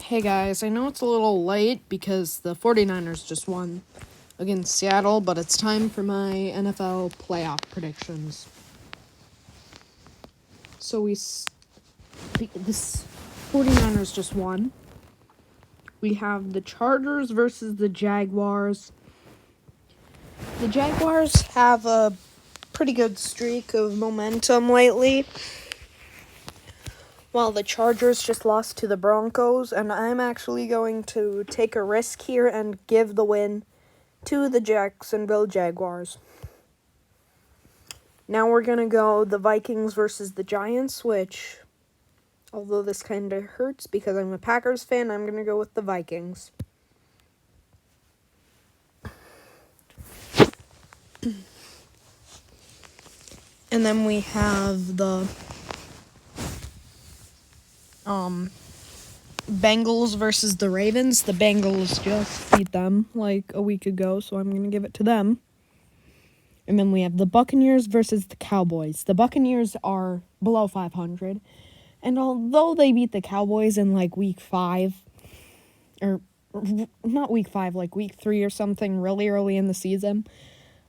Hey guys, I know it's a little late because the 49ers just won against Seattle, but it's time for my NFL playoff predictions. So this 49ers just won. We have the Chargers versus the Jaguars. The Jaguars have a pretty good streak of momentum lately, while the Chargers just lost to the Broncos, and I'm actually going to take a risk here and give the win to the Jacksonville Jaguars. Now we're going to go the Vikings versus the Giants, which, although this kind of hurts because I'm a Packers fan, I'm going to go with the Vikings. And then we have the Bengals versus the Ravens. The Bengals just beat them like a week ago, so I'm going to give it to them. And then we have the Buccaneers versus the Cowboys. The Buccaneers are below 500. And although they beat the Cowboys in like week 5, or not week 5, like week 3 or something really early in the season,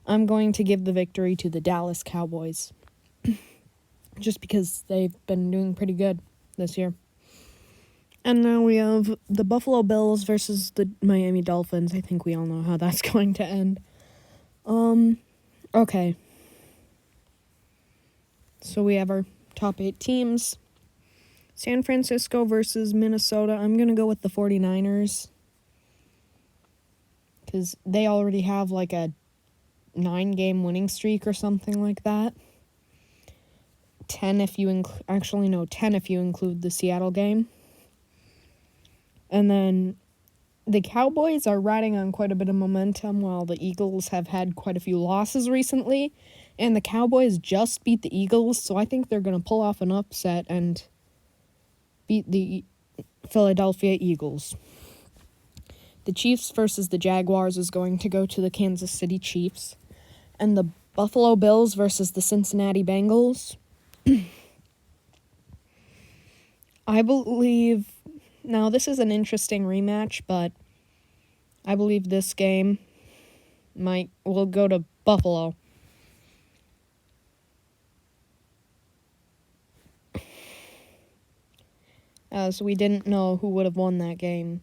I'm going to give the victory to the Dallas Cowboys. Just because they've been doing pretty good this year. And now we have the Buffalo Bills versus the Miami Dolphins. I think we all know how that's going to end. Okay. So we have our top 8 teams. San Francisco versus Minnesota. I'm going to go with the 49ers. Because they already have like a 9-game winning streak or something like that. 10 if you 10 if you include the Seattle game. And then the Cowboys are riding on quite a bit of momentum while the Eagles have had quite a few losses recently. And the Cowboys just beat the Eagles, so I think they're going to pull off an upset and beat the Philadelphia Eagles. The Chiefs versus the Jaguars is going to go to the Kansas City Chiefs. And the Buffalo Bills versus the Cincinnati Bengals. I believe... Now, this is an interesting rematch, but I believe this game will go to Buffalo. As we didn't know who would have won that game.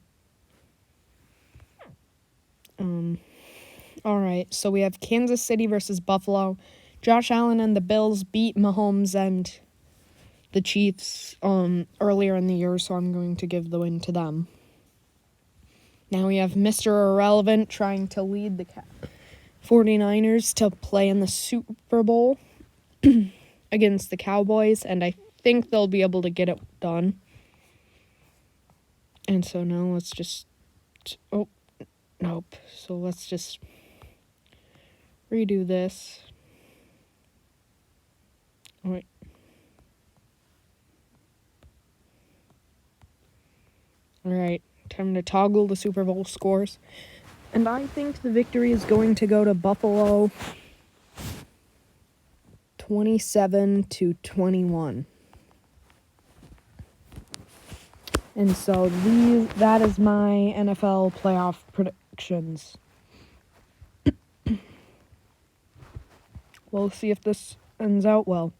Alright, so we have Kansas City versus Buffalo. Josh Allen and the Bills beat Mahomes and the Chiefs earlier in the year, so I'm going to give the win to them. Now we have Mr. Irrelevant trying to lead the 49ers to play in the Super Bowl against the Cowboys, and I think they'll be able to get it done. And so now let's just... Oh, nope. So let's just redo this. Alright. Alright, time to toggle the Super Bowl scores. And I think the victory is going to go to Buffalo 27-21. And so that is my NFL playoff predictions. We'll see if this ends out well.